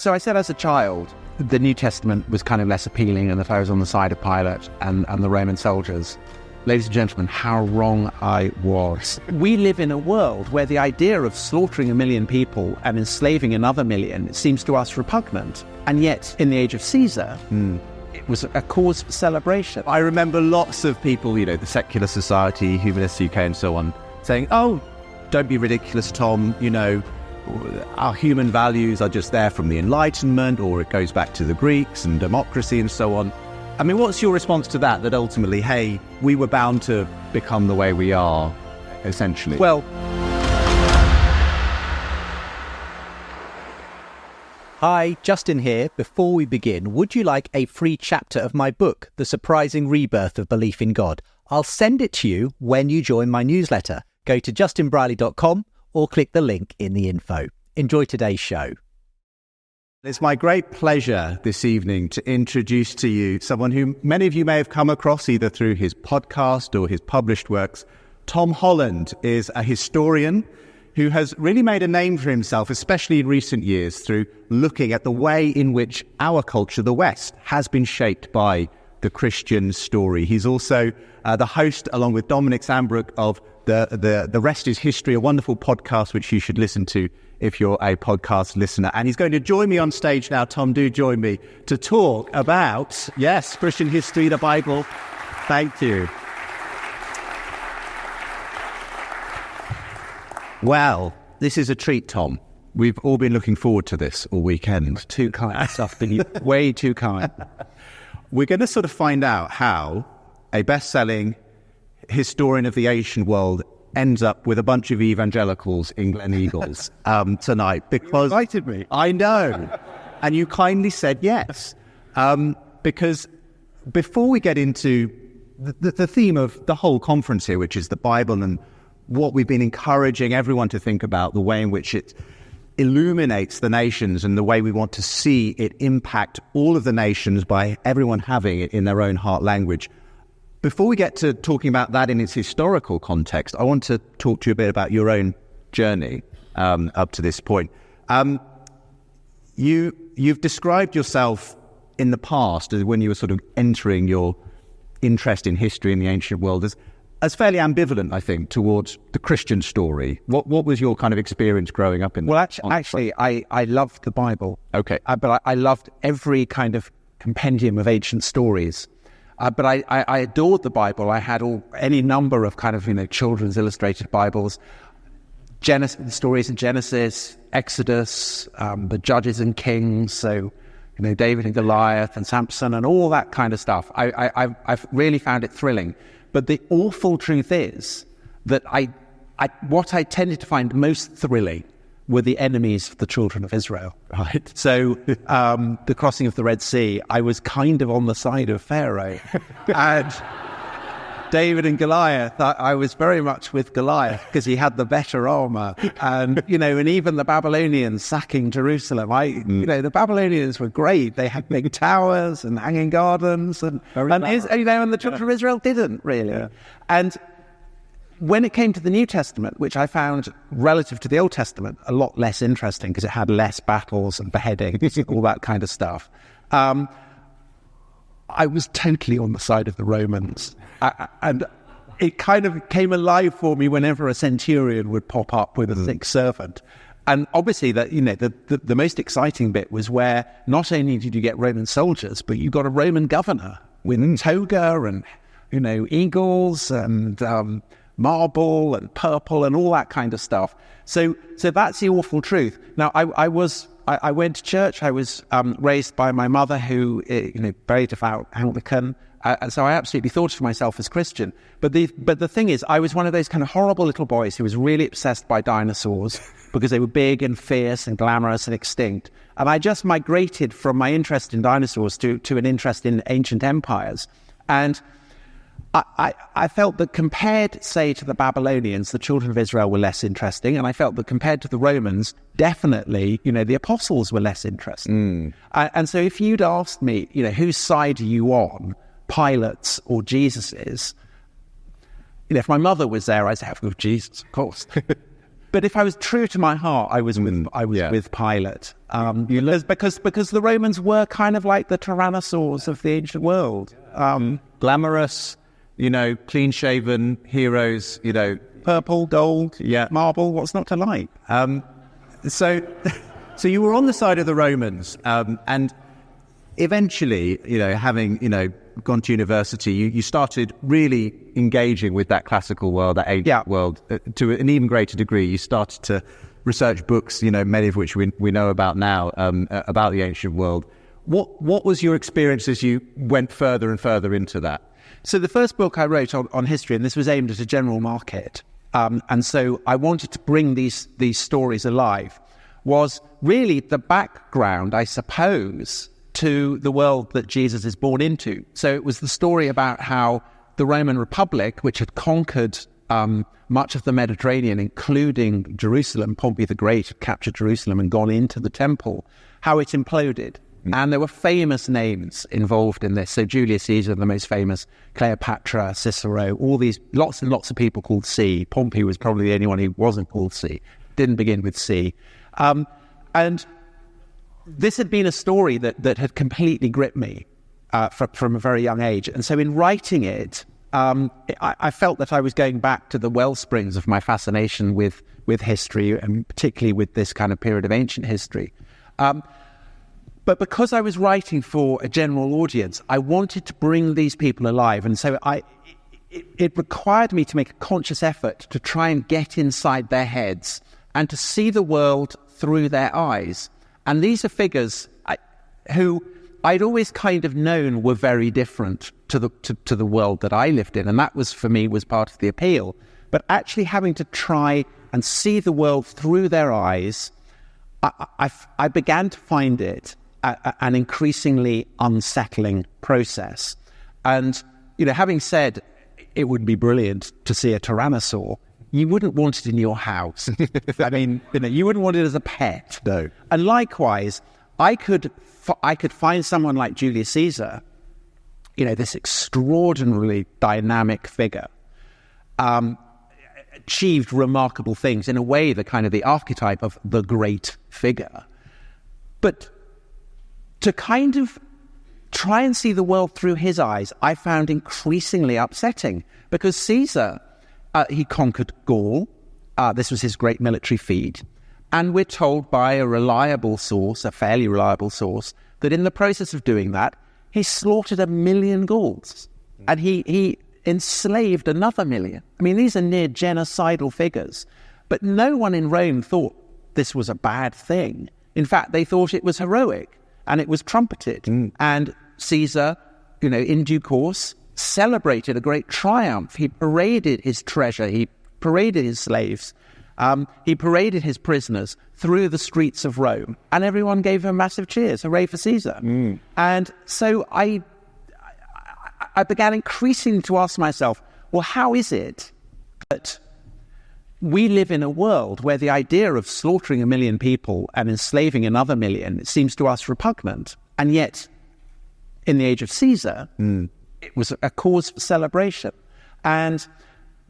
So I said as a child, the New Testament was kind of less appealing and that I was on the side of Pilate and the Roman soldiers. Ladies and gentlemen, how wrong I was. We live in a world where the idea of slaughtering 1 million people and enslaving another million seems to us repugnant. And yet, in the age of Caesar, it was a cause for celebration. I remember lots of people, the Secular Society, Humanists UK and so on, saying, oh, don't be ridiculous, Tom, our human values are just there from the Enlightenment, or it goes back to the Greeks and democracy and so on. I mean, what's your response to that ultimately, hey, we were bound to become the way we are, essentially? Well, hi, Justin here. Before we begin, would you like a free chapter of my book, The Surprising Rebirth of Belief in God? I'll send it to you when you join my newsletter. Go to justinbrierley.com or click the link in the info. Enjoy today's show. It's my great pleasure this evening to introduce to you someone who many of you may have come across either through his podcast or his published works. Tom Holland is a historian who has really made a name for himself, especially in recent years, through looking at the way in which our culture, the West, has been shaped by the Christian story. He's also the host, along with Dominic Sambrook, of The Rest is History, a wonderful podcast which you should listen to if you're a podcast listener. And he's going to join me on stage now. Tom, do join me to talk about, yes, Christian history, the Bible. Thank you. Well, this is a treat, Tom. We've all been looking forward to this all weekend. too kind, something way too kind. We're going to sort of find out how a best-selling historian of the ancient world ends up with a bunch of evangelicals in Gleneagles tonight. Because you invited me. I know. And you kindly said yes. Because before we get into the theme of the whole conference here, which is the Bible and what we've been encouraging everyone to think about, the way in which it illuminates the nations and the way we want to see it impact all of the nations by everyone having it in their own heart language. Before we get to talking about that in its historical context, I want to talk to you a bit about your own journey up to this point. You've described yourself in the past, as when you were sort of entering your interest in history in the ancient world, as fairly ambivalent, I think, towards the Christian story. What was your kind of experience growing up in? Well, actually, I loved the Bible. Okay, but I loved every kind of compendium of ancient stories. But I adored the Bible. I had any number of kind of, children's illustrated Bibles. The stories in Genesis, Exodus, the Judges and Kings, so, David and Goliath and Samson and all that kind of stuff. I've really found it thrilling. But the awful truth is that what I tended to find most thrilling were the enemies of the children of Israel. Right. So the crossing of the Red Sea, I was kind of on the side of Pharaoh. And David and Goliath, I was very much with Goliath because he had the better armor. And, and even the Babylonians sacking Jerusalem. The Babylonians were great. They had big towers and hanging gardens. And the children of Israel didn't really. Yeah. And when it came to the New Testament, which I found, relative to the Old Testament, a lot less interesting because it had less battles and beheadings and all that kind of stuff, I was totally on the side of the Romans. And it kind of came alive for me whenever a centurion would pop up with a sick servant. And obviously, the most exciting bit was where not only did you get Roman soldiers, but you got a Roman governor with toga and, eagles and marble and purple and all that kind of stuff. So that's the awful truth. Now, I went to church. I was raised by my mother, who, very devout Anglican. And so I absolutely thought of myself as Christian. But the thing is, I was one of those kind of horrible little boys who was really obsessed by dinosaurs because they were big and fierce and glamorous and extinct. And I just migrated from my interest in dinosaurs to an interest in ancient empires. And I felt that compared, say, to the Babylonians, the children of Israel were less interesting. And I felt that compared to the Romans, definitely, the apostles were less interesting. And so if you'd asked me, whose side are you on, Pilate's or Jesus's? If my mother was there, I'd say, "Of Jesus, of course." But if I was true to my heart, I was with Pilate. Because the Romans were kind of like the tyrannosaurs of the ancient world. Glamorous, clean-shaven heroes, Purple, gold, marble, what's not to like? So you were on the side of the Romans, and eventually, having, gone to university, you started really engaging with that classical world, that ancient world, to an even greater degree. You started to research books, many of which we know about now, about the ancient world. What was your experience as you went further and further into that? So the first book I wrote on history, and this was aimed at a general market, and so I wanted to bring these stories alive, was really the background, I suppose, to the world that Jesus is born into. So it was the story about how the Roman Republic, which had conquered much of the Mediterranean, including Jerusalem, Pompey the Great had captured Jerusalem and gone into the temple, how it imploded. And there were famous names involved in this. So Julius Caesar, the most famous, Cleopatra, Cicero, all these, lots and lots of people called C. Pompey was probably the only one who wasn't called C. Didn't begin with C. And this had been a story that had completely gripped me from a very young age. And so in writing it, I felt that I was going back to the well springs of my fascination with history, and particularly with this kind of period of ancient history. But because I was writing for a general audience, I wanted to bring these people alive. And so it required me to make a conscious effort to try and get inside their heads and to see the world through their eyes. And these are figures who I'd always kind of known were very different to the world that I lived in. And that was, for me, was part of the appeal. But actually having to try and see the world through their eyes, I began to find it an increasingly unsettling process. And, having said it would be brilliant to see a tyrannosaur, you wouldn't want it in your house. I mean, you wouldn't want it as a pet. No. And likewise, I could find someone like Julius Caesar, this extraordinarily dynamic figure, achieved remarkable things, in a way, the archetype of the great figure. But to kind of try and see the world through his eyes, I found increasingly upsetting, because Caesar, he conquered Gaul. This was his great military feat. And we're told by a reliable source, a fairly reliable source, that in the process of doing that, he slaughtered 1 million Gauls. And he enslaved another 1 million. I mean, these are near genocidal figures. But no one in Rome thought this was a bad thing. In fact, they thought it was heroic, and it was trumpeted. And Caesar, in due course, celebrated a great triumph. He paraded his treasure. He paraded his slaves. He paraded his prisoners through the streets of Rome, and everyone gave him massive cheers. Hooray for Caesar. And so I began increasingly to ask myself, well, how is it that we live in a world where the idea of slaughtering 1 million people and enslaving another 1 million seems to us repugnant, and yet in the age of Caesar, it was a cause for celebration. And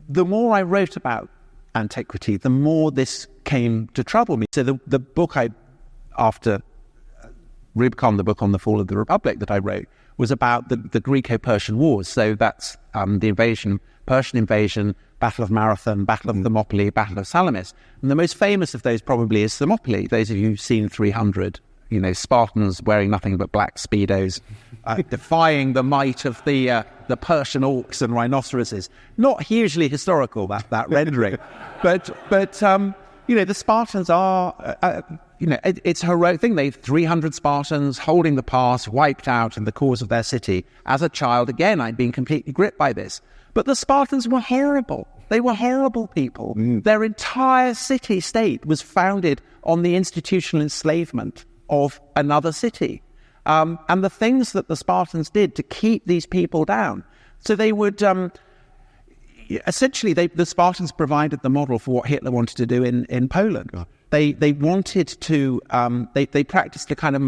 the more I wrote about antiquity, the more this came to trouble me. So the book after Rubicon, the book on the fall of the Republic that I wrote, was about the Greco-Persian Wars. So that's the Persian invasion, Battle of Marathon, Battle of Thermopylae, Battle of Salamis. And the most famous of those probably is Thermopylae. Those of you who've seen 300, Spartans wearing nothing but black Speedos, defying the might of the Persian orcs and rhinoceroses. Not hugely historical, that rendering. But the Spartans are, it's a heroic thing. They've 300 Spartans holding the pass, wiped out in the cause of their city. As a child, again, I'd been completely gripped by this. But the Spartans were horrible. They were horrible people. Their entire city-state was founded on the institutional enslavement of another city. And the things that the Spartans did to keep these people down. So they would, essentially, the Spartans provided the model for what Hitler wanted to do in Poland. God. They wanted to, they practiced a kind of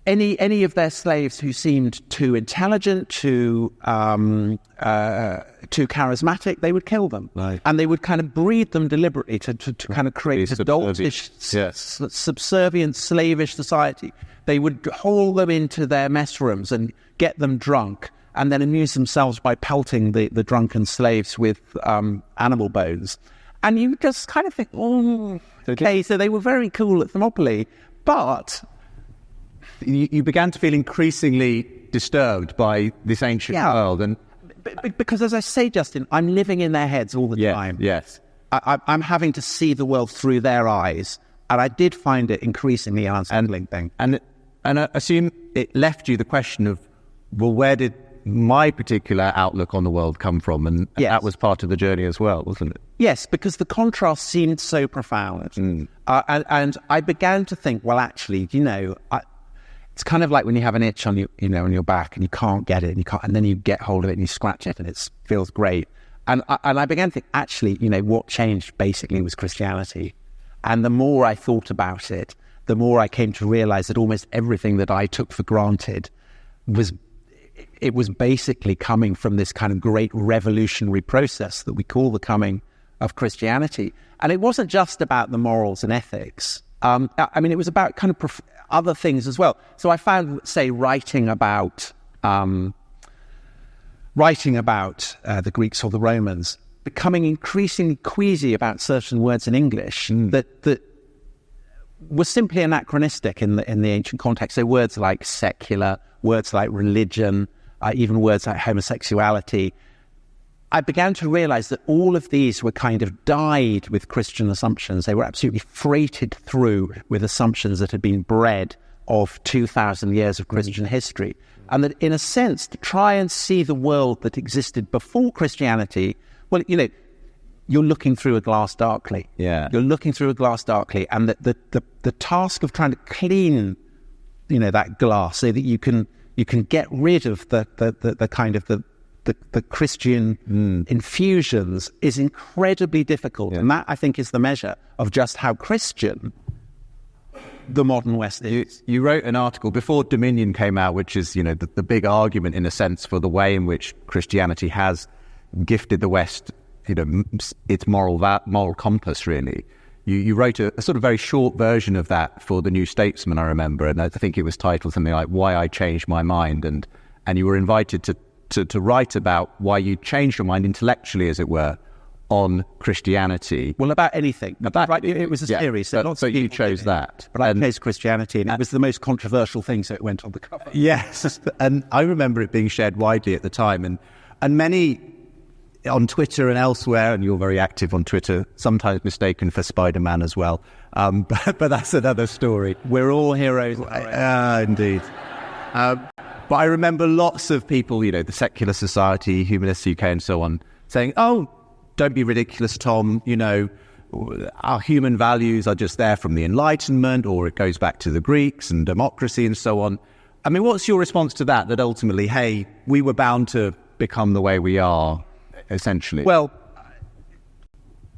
any of their slaves who seemed too intelligent, too charismatic, they would kill them. Right. And they would kind of breed them deliberately to kind of create a doltish, subservient, slavish society. They would haul them into their mess rooms and get them drunk, and then amuse themselves by pelting the drunken slaves with animal bones. And you just kind of think, oh, okay, so they were very cool at Thermopylae, but... You began to feel increasingly disturbed by this ancient world. And because, as I say, Justin, I'm living in their heads all the time. Yes. I'm having to see the world through their eyes. And I did find it increasingly an unsettling thing. And I assume it left you the question of, well, where did my particular outlook on the world come from? And that was part of the journey as well, wasn't it? Yes, because the contrast seemed so profound. And I began to think, well, actually, it's kind of like when you have an itch on your back and you can't get it, and then you get hold of it and you scratch it and it feels great. And I began to think, actually, what changed basically was Christianity. And the more I thought about it, the more I came to realize that almost everything that I took for granted was basically coming from this kind of great revolutionary process that we call the coming of Christianity. And it wasn't just about the morals and ethics. It was about kind of other things as well. So I found, say, writing about the Greeks or the Romans, becoming increasingly queasy about certain words in English that were simply anachronistic in the ancient context. So words like secular, words like religion, even words like homosexuality. I began to realize that all of these were kind of dyed with Christian assumptions. They were absolutely freighted through with assumptions that had been bred of 2,000 years of Christian history. And that, in a sense, to try and see the world that existed before Christianity, well, you're looking through a glass darkly. Yeah. You're looking through a glass darkly. And the task of trying to clean, that glass so that you can get rid of the kind of the Christian infusions is incredibly difficult. And that, I think, is the measure of just how Christian the modern West is. You wrote an article before Dominion came out, which is, the big argument, in a sense, for the way in which Christianity has gifted the West, its moral compass, really. You wrote a sort of very short version of that for the New Statesman, I remember, and I think it was titled something like "Why I Changed My Mind," and you were invited to write about why you changed your mind intellectually, as it were, on Christianity. Well, about anything. It was a series. So you chose that. But I chose Christianity, and it was the most controversial thing, so it went on the cover. Yes, and I remember it being shared widely at the time, and many on Twitter and elsewhere, and you're very active on Twitter, sometimes mistaken for Spider-Man as well, but that's another story. We're all heroes. Indeed. But I remember lots of people, the Secular Society, Humanists UK and so on, saying, oh, don't be ridiculous, Tom, our human values are just there from the Enlightenment, or it goes back to the Greeks and democracy and so on. I mean, what's your response to that ultimately, hey, we were bound to become the way we are, essentially? Well,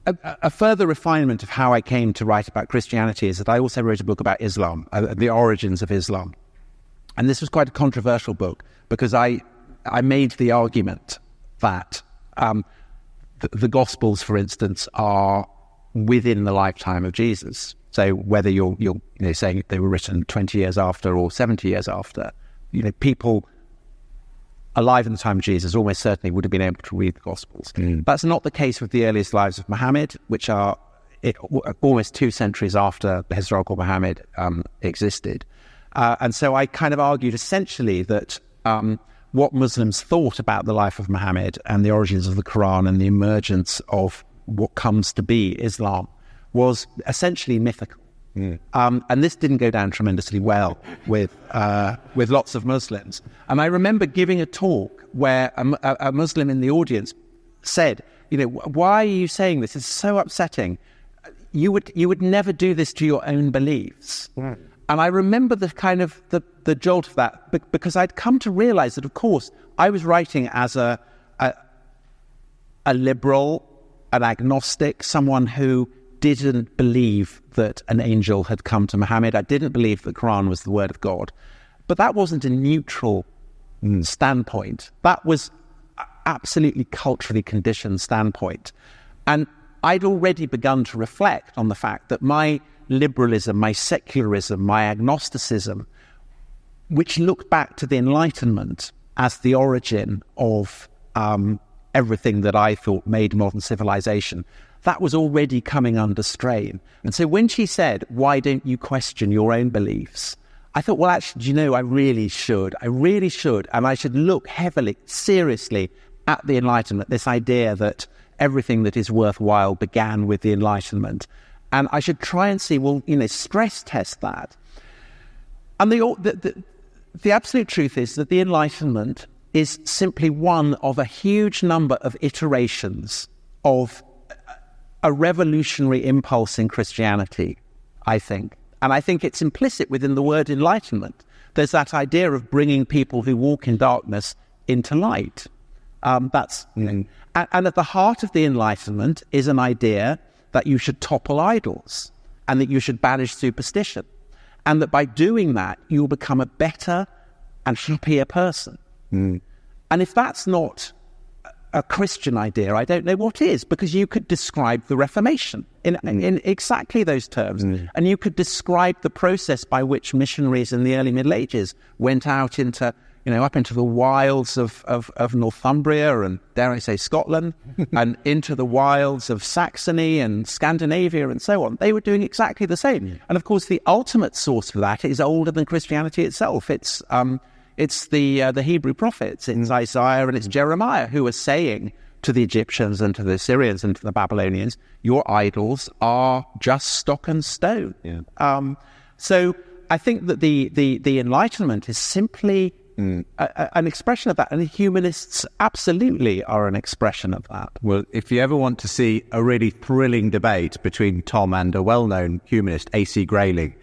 a further refinement of how I came to write about Christianity is that I also wrote a book about Islam, the origins of Islam. And this was quite a controversial book because I made the argument that the Gospels, for instance, are within the lifetime of Jesus. So whether you're saying they were written 20 years after or 70 years after, people alive in the time of Jesus almost certainly would have been able to read the Gospels. That's not the case with the earliest lives of Muhammad, which are almost 2 centuries after the historical Muhammad existed. And so I kind of argued essentially that what Muslims thought about the life of Muhammad and the origins of the Quran and the emergence of what comes to be Islam was essentially mythical. And this didn't go down tremendously well with lots of Muslims. And I remember giving a talk where a Muslim in the audience said, why are you saying this? It's so upsetting. You would never do this to your own beliefs. And I remember the kind of the jolt of that, because I'd come to realize that, of course, I was writing as a liberal, an agnostic, someone who didn't believe that an angel had come to Muhammad. I didn't believe the Quran was the word of God. But that wasn't a neutral standpoint. That was absolutely culturally conditioned standpoint. And I'd already begun to reflect on the fact that my liberalism, my secularism, my agnosticism, which looked back to the Enlightenment as the origin of everything that I thought made modern civilization, that was already coming under strain. And so when she said, why don't you question your own beliefs? I thought, well, actually, I really should. And I should look heavily, seriously at the Enlightenment, this idea that everything that is worthwhile began with the Enlightenment. And I should try and see, stress test that. And the absolute truth is that the Enlightenment is simply one of a huge number of iterations of a revolutionary impulse in Christianity, I think. And I think it's implicit within the word enlightenment. There's that idea of bringing people who walk in darkness into light. And at the heart of the Enlightenment is an idea that you should topple idols and that you should banish superstition. And that by doing that, you'll become a better and happier person. And if that's not a Christian idea, I don't know what is, because you could describe the Reformation in exactly those terms. And you could describe the process by which missionaries in the early Middle Ages went out into, up into the wilds of Northumbria and, dare I say, Scotland, and into the wilds of Saxony and Scandinavia and so on. They were doing exactly the same. And of course, the ultimate source for that is older than Christianity itself. It's the Hebrew prophets. It's Isaiah and it's Jeremiah who are saying to the Egyptians and to the Assyrians and to the Babylonians, your idols are just stock and stone. So I think that the Enlightenment is simply an expression of that, and the humanists absolutely are an expression of that. Well, if you ever want to see a really thrilling debate between Tom and a well-known humanist, A.C. Grayling,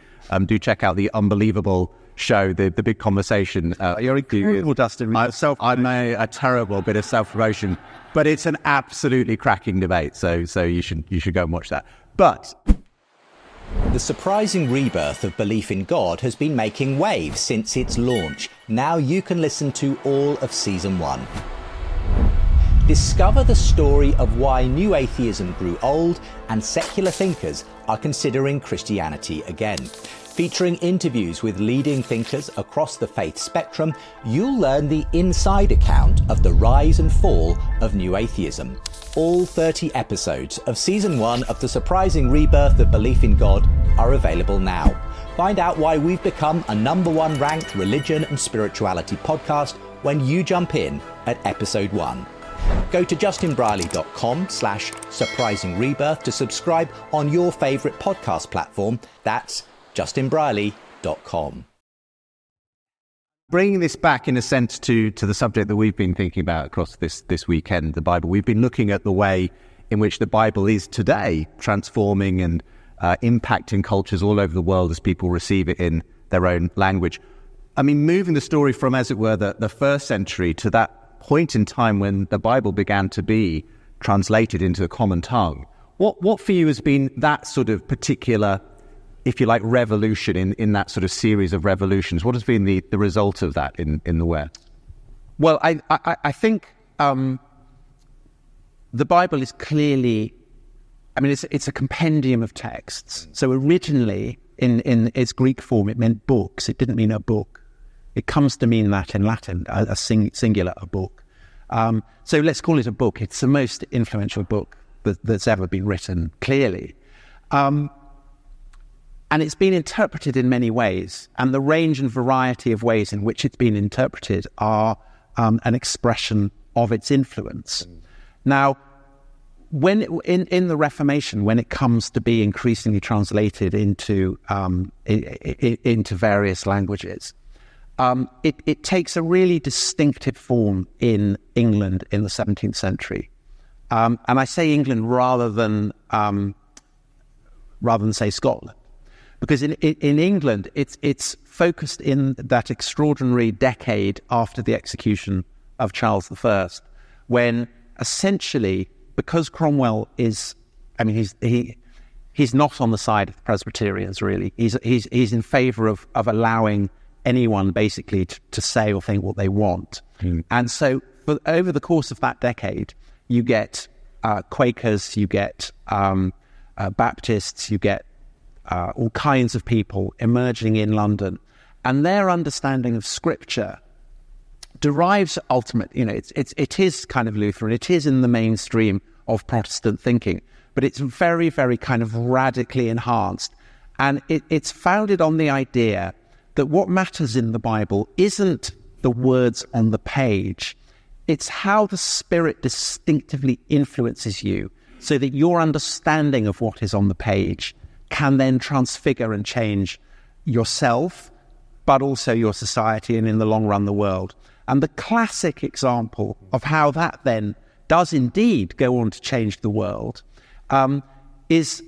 do check out the Unbelievable show, the big conversation. You're incredible, Dustin. I'm a terrible bit of self-promotion, but it's an absolutely cracking debate. So you should go and watch that. But The Surprising Rebirth of Belief in God has been making waves since its launch. Now you can listen to all of Season 1. Discover the story of why new atheism grew old and secular thinkers are considering Christianity again. Featuring interviews with leading thinkers across the faith spectrum, you'll learn the inside account of the rise and fall of new atheism. All 30 episodes of Season 1 of The Surprising Rebirth of Belief in God are available now. Find out why we've become a #1 ranked religion and spirituality podcast when you jump in at Episode 1. Go to justinbrierley.com/surprisingrebirth to subscribe on your favourite podcast platform. That's justinbrierley.com. bringing this back, in a sense, to the subject that we've been thinking about across this weekend, the Bible, we've been looking at the way in which the Bible is today transforming and impacting cultures all over the world as people receive it in their own language. I mean, moving the story from, as it were, the first century to that point in time when the Bible began to be translated into the common tongue. What for you has been that sort of particular, if you like, revolution in that sort of series of revolutions? What has been the result of that in the West? Well, I think the Bible is clearly, I mean, it's a compendium of texts. So originally, in its Greek form, it meant books. It didn't mean a book. It comes to mean that in Latin, a singular, a book. So let's call it a book. It's the most influential book that's ever been written, clearly. And it's been interpreted in many ways. And the range and variety of ways in which it's been interpreted are an expression of its influence. Now, when in the Reformation, when it comes to be increasingly translated into various languages, it takes a really distinctive form in England in the 17th century. And I say England rather than say Scotland, because in England it's focused in that extraordinary decade after the execution of Charles I, when essentially, because Cromwell is, I mean, he's not on the side of the Presbyterians really. He's in favour of allowing anyone basically to say or think what they want. And so over the course of that decade, you get Quakers, you get Baptists, you get all kinds of people emerging in London, and their understanding of Scripture derives ultimately, it is kind of Lutheran, it is in the mainstream of Protestant thinking, but it's very, very kind of radically enhanced. And it's founded on the idea that what matters in the Bible isn't the words on the page, it's how the Spirit distinctively influences you so that your understanding of what is on the page can then transfigure and change yourself, but also your society and in the long run the world. And the classic example of how that then does indeed go on to change the world is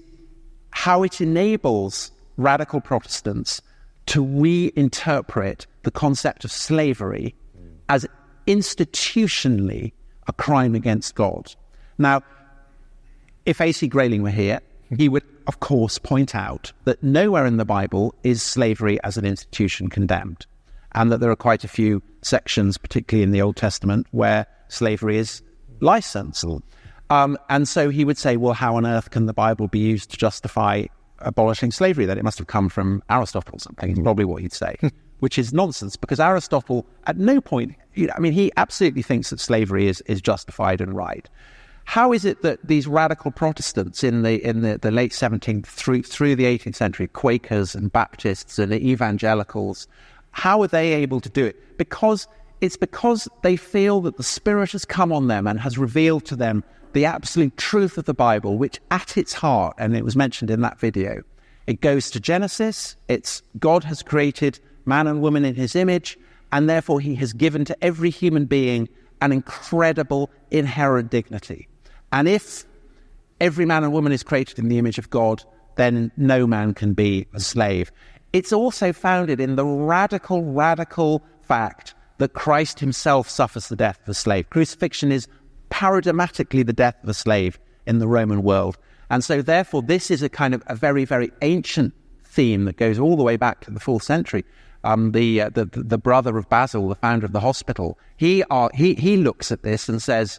how it enables radical Protestants to reinterpret the concept of slavery as institutionally a crime against God. Now, if A.C. Grayling were here, he would, of course, point out that nowhere in the Bible is slavery as an institution condemned, and that there are quite a few sections, particularly in the Old Testament, where slavery is licensed. And so he would say, well, how on earth can the Bible be used to justify abolishing slavery? That it must have come from Aristotle or something, is probably what he'd say, which is nonsense, because Aristotle at no point, he absolutely thinks that slavery is justified and right. How is it that these radical Protestants in the late 17th through the 18th century, Quakers and Baptists and evangelicals, how are they able to do it? Because they feel that the Spirit has come on them and has revealed to them the absolute truth of the Bible, which at its heart, and it was mentioned in that video, it goes to Genesis. It's God has created man and woman in his image, and therefore he has given to every human being an incredible inherent dignity. And if every man and woman is created in the image of God, then no man can be a slave. It's also founded in the radical fact that Christ himself suffers the death of a slave. Crucifixion is paradigmatically the death of a slave in the Roman world. And so therefore this is a kind of a very, very ancient theme that goes all the way back to the 4th century. The brother of Basil, the founder of the hospital, he looks at this and says,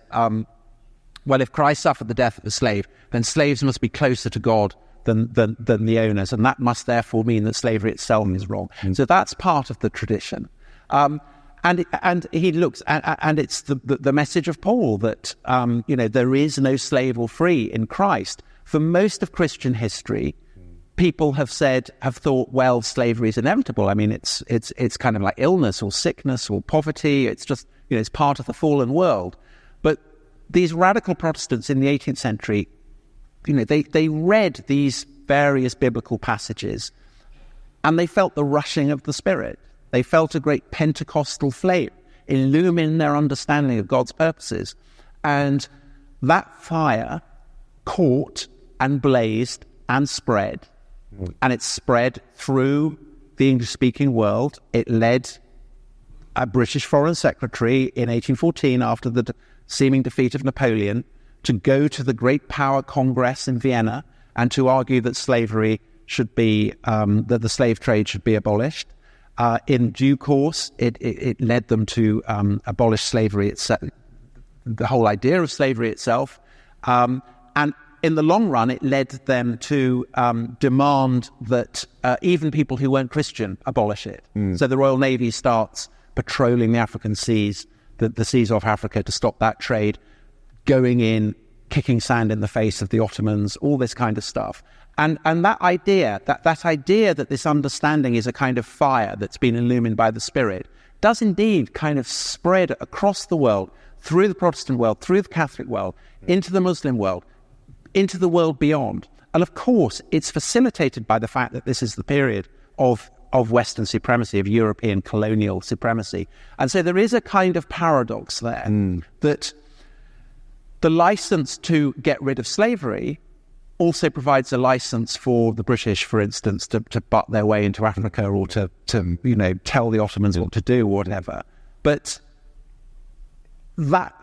well, if Christ suffered the death of a slave, then slaves must be closer to God than the owners, and that must therefore mean that slavery itself is wrong. So that's part of the tradition. And he looks, and it's the message of Paul that there is no slave or free in Christ. For most of Christian history, people have thought, well, slavery is inevitable. It's kind of like illness or sickness or poverty. It's just it's part of the fallen world. But these radical Protestants in the 18th century, they read these various biblical passages, and they felt the rushing of the Spirit. They felt a great Pentecostal flame illumine their understanding of God's purposes. And that fire caught and blazed and spread. And it spread through the English-speaking world. It led a British Foreign Secretary in 1814, after the seeming defeat of Napoleon, to go to the Great Power Congress in Vienna and to argue that slavery should be, that the slave trade should be abolished. In due course, it led them to abolish slavery itself, the whole idea of slavery itself. And in the long run, it led them to demand that even people who weren't Christian abolish it. So the Royal Navy starts patrolling the African seas, the seas off Africa, to stop that trade, going in, kicking sand in the face of the Ottomans, all this kind of stuff. And that idea, that idea that this understanding is a kind of fire that's been illumined by the Spirit, does indeed kind of spread across the world, through the Protestant world, through the Catholic world, into the Muslim world, into the world beyond. And of course, it's facilitated by the fact that this is the period of Western supremacy, of European colonial supremacy. And so there is a kind of paradox there, that the license to get rid of slavery also provides a license for the British, for instance, to butt their way into Africa, or to tell the Ottomans what to do, or whatever. But that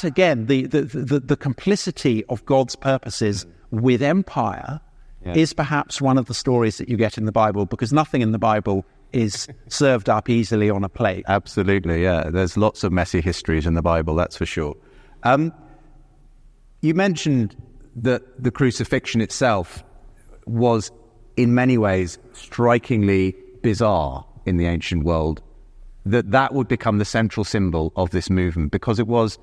again, the complicity of God's purposes with empire is perhaps one of the stories that you get in the Bible, because nothing in the Bible is served up easily on a plate. Absolutely, yeah. There's lots of messy histories in the Bible, that's for sure. You mentioned that the crucifixion itself was in many ways strikingly bizarre in the ancient world, that would become the central symbol of this movement, because it was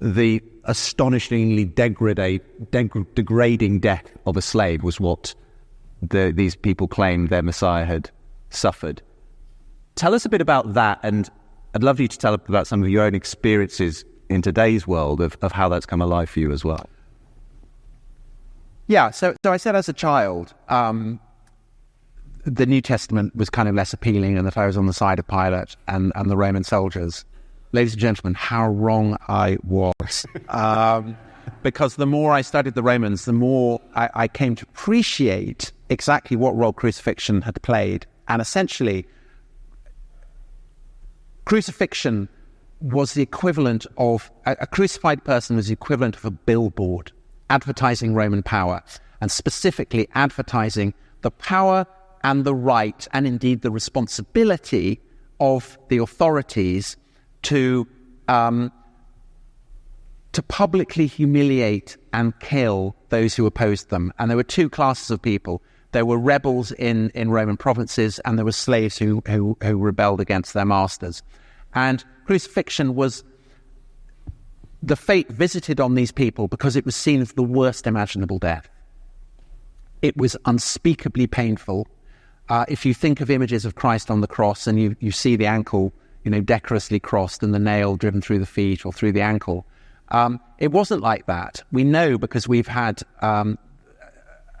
the astonishingly degrading death of a slave was what these people claimed their Messiah had suffered. Tell us a bit about that, and I'd love you to tell us about some of your own experiences in today's world of how that's come alive for you as well. Yeah, so I said as a child, the New Testament was kind of less appealing, and that I was on the side of Pilate and the Roman soldiers. Ladies and gentlemen, how wrong I was. Because the more I studied the Romans, the more I came to appreciate exactly what role crucifixion had played. And essentially, crucifixion was the equivalent of, a crucified person was the equivalent of a billboard advertising Roman power, and specifically advertising the power and the right, and indeed the responsibility of the authorities to publicly humiliate and kill those who opposed them. And there were two classes of people. There were rebels in Roman provinces, and there were slaves who rebelled against their masters. And crucifixion was the fate visited on these people because it was seen as the worst imaginable death. It was unspeakably painful. If you think of images of Christ on the cross and you see the ankle, decorously crossed and the nail driven through the feet or through the ankle, it wasn't like that. We know because we've had an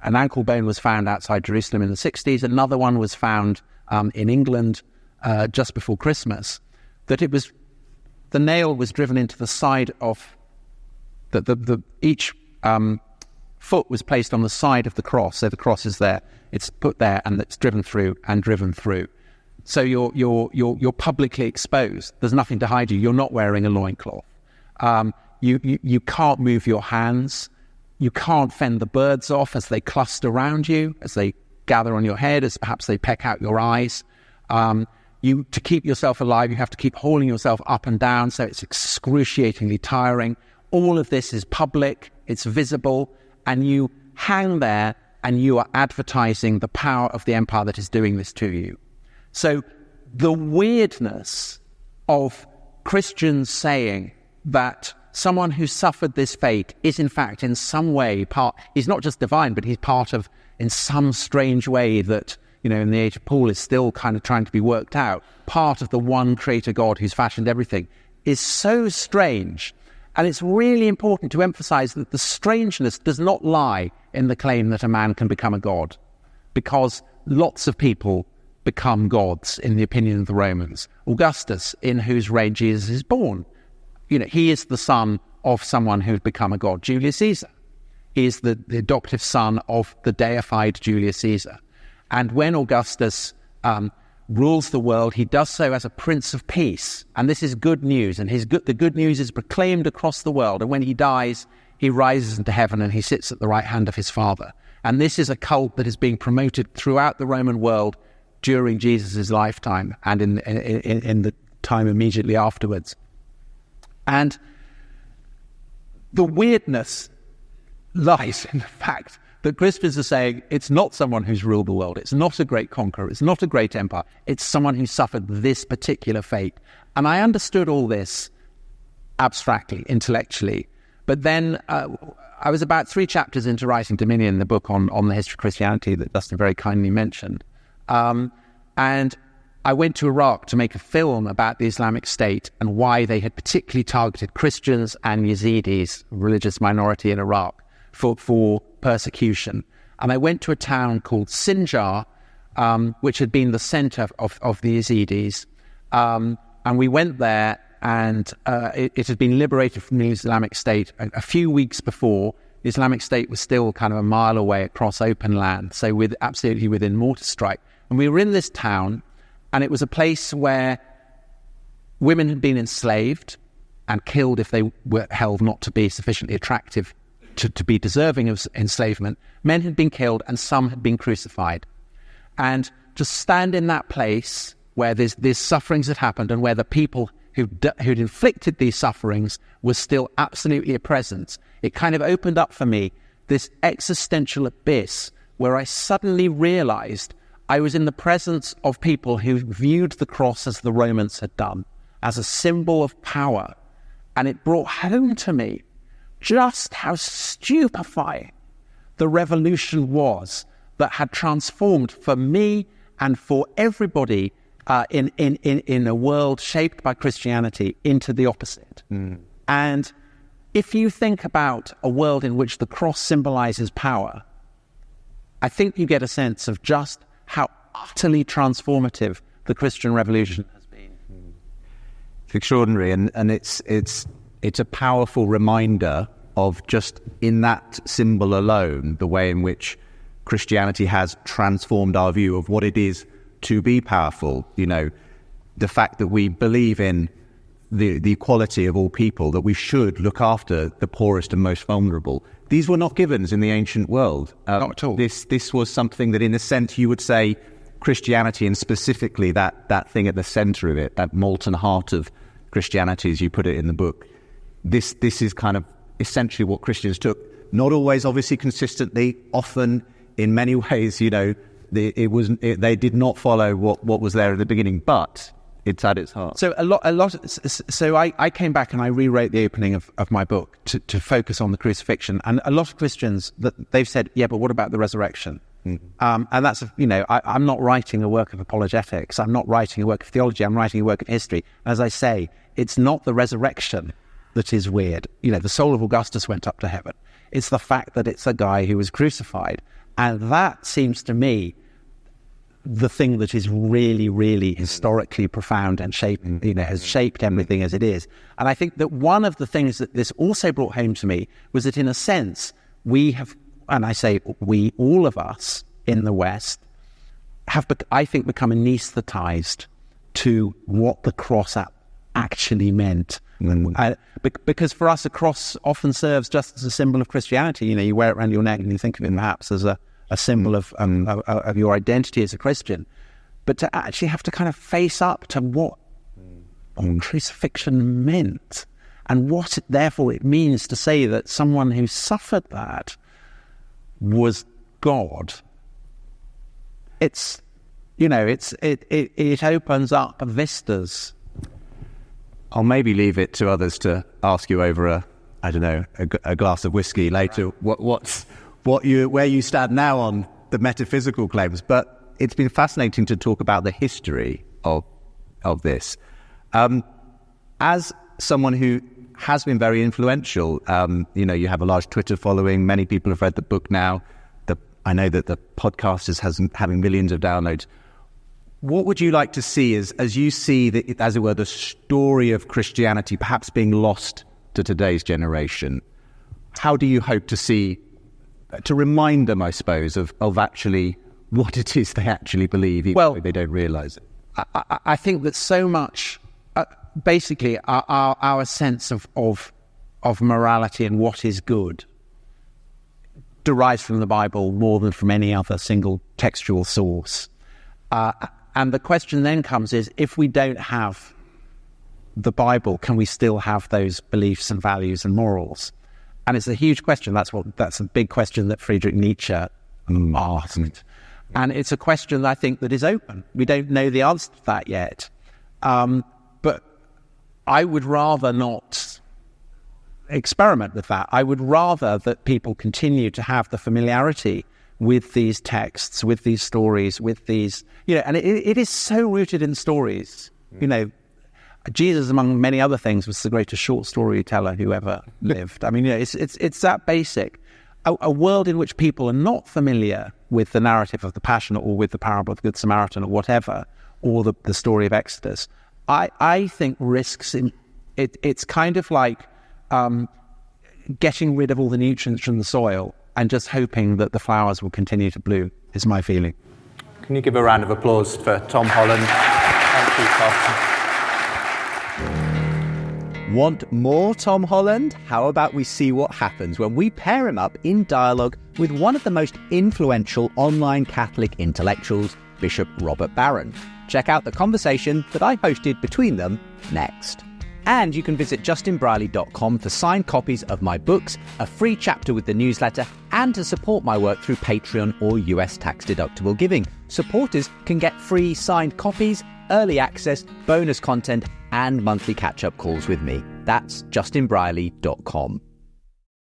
ankle bone was found outside Jerusalem in the 60s. Another one was found in England just before Christmas. That it was, the nail was driven into the side of each foot was placed on the side of the cross. So the cross is there, it's put there, and it's driven through and driven through. So you're publicly exposed. There's nothing to hide you. You're not wearing a loincloth. You can't move your hands. You can't fend the birds off as they cluster around you, as they gather on your head, as perhaps they peck out your eyes. To keep yourself alive, you have to keep hauling yourself up and down, so it's excruciatingly tiring. All of this is public, it's visible, and you hang there and you are advertising the power of the empire that is doing this to you. So the weirdness of Christians saying that someone who suffered this fate is in fact in some way he's not just divine, but he's part of, in some strange way that, in the age of Paul is still kind of trying to be worked out, part of the one creator God who's fashioned everything, is so strange. And it's really important to emphasize that the strangeness does not lie in the claim that a man can become a god, because lots of people become gods in the opinion of the Romans. Augustus, in whose reign Jesus is born, he is the son of someone who's become a god. Julius Caesar, he is the adoptive son of the deified Julius Caesar. And when Augustus rules the world, he does so as a prince of peace. And this is good news. And the good news is proclaimed across the world. And when he dies, he rises into heaven and he sits at the right hand of his Father. And this is a cult that is being promoted throughout the Roman world during Jesus' lifetime and in the time immediately afterwards. And the weirdness lies in the fact that Christians are saying it's not someone who's ruled the world, it's not a great conqueror, it's not a great empire, it's someone who suffered this particular fate. And I understood all this abstractly, intellectually, but then I was about 3 chapters into writing Dominion, the book on the history of Christianity that Justin very kindly mentioned. And I went to Iraq to make a film about the Islamic State and why they had particularly targeted Christians and Yazidis, a religious minority in Iraq, for persecution. And I went to a town called Sinjar, which had been the center of the Yazidis. And we went there, and it had been liberated from the Islamic State a few weeks before. The Islamic State was still kind of a mile away across open land, so absolutely within mortar strike. And we were in this town, and it was a place where women had been enslaved and killed if they were held not to be sufficiently attractive to be deserving of enslavement. Men had been killed and some had been crucified. And to stand in that place where these sufferings had happened and where the people who'd inflicted these sufferings were still absolutely present. It kind of opened up for me this existential abyss where I suddenly realized I was in the presence of people who viewed the cross as the Romans had done, as a symbol of power. And it brought home to me just how stupefying the revolution was that had transformed for me and for everybody in a world shaped by Christianity into the opposite. And if you think about a world in which the cross symbolizes power, I think you get a sense of just how utterly transformative the Christian revolution has been. It's extraordinary, and it's a powerful reminder of just in that symbol alone, the way in which Christianity has transformed our view of what it is to be powerful. You know, the fact that we believe in the equality of all people, that we should look after the poorest and most vulnerable. These were not givens in the ancient world. Not at all. This was something that, in a sense, you would say Christianity, and specifically that thing at the center of it, that molten heart of Christianity, as you put it in the book. This is kind of essentially what Christians took. Not always, obviously, consistently. Often, in many ways, you know, they did not follow what was there at the beginning, but it's at its heart. So So I came back and I rewrote the opening of my book to focus on the crucifixion. And a lot of Christians, they've said, yeah, but what about the resurrection? And that's, I'm not writing a work of apologetics. I'm not writing a work of theology. I'm writing a work of history. As I say, it's not the resurrection that is weird. The soul of Augustus went up to heaven. It's the fact that it's a guy who was crucified. And that seems to me the thing that is really, really historically profound and has shaped everything as it is. And I think that one of the things that this also brought home to me was that, in a sense, we have, and I say we, all of us in the West, have, I think, become anaesthetized to what the cross actually meant. Because for us, a cross often serves just as a symbol of Christianity. You wear it around your neck and you think of it perhaps as a symbol of your identity as a Christian. But to actually have to kind of face up to what crucifixion meant and what therefore it means to say that someone who suffered that was God. It opens up vistas. I'll maybe leave it to others to ask you over a glass of whiskey later where you stand now on the metaphysical claims. But it's been fascinating to talk about the history of this. As someone who has been very influential, you have a large Twitter following. Many people have read the book now. I know that the podcast is having millions of downloads. What would you like to see as you see, as it were, the story of Christianity perhaps being lost to today's generation? How do you hope to remind them, I suppose, of actually what it is they actually believe, even though they don't realize it? I think that so much, basically, our sense of morality and what is good derives from the Bible more than from any other single textual source. And the question then comes is, if we don't have the Bible, can we still have those beliefs and values and morals? And it's a huge question. That's a big question that Friedrich Nietzsche asked. And it's a question I think that is open. We don't know the answer to that yet. But I would rather not experiment with that. I would rather that people continue to have the familiarity with these texts, with these stories, with these, and it is so rooted in stories. Jesus, among many other things, was the greatest short storyteller who ever lived. I mean, it's that basic. A world in which people are not familiar with the narrative of the Passion or with the parable of the Good Samaritan or whatever, or the story of Exodus, I think risks in it. It's kind of like getting rid of all the nutrients from the soil and just hoping that the flowers will continue to bloom, is my feeling. Can you give a round of applause for Tom Holland? Thank you, Tom. Want more Tom Holland? How about we see what happens when we pair him up in dialogue with one of the most influential online Catholic intellectuals, Bishop Robert Barron. Check out the conversation that I hosted between them next. And you can visit justinbrierley.com for signed copies of my books, a free chapter with the newsletter, and to support my work through Patreon or US tax-deductible giving. Supporters can get free signed copies, early access, bonus content, and monthly catch-up calls with me. That's justinbrierley.com.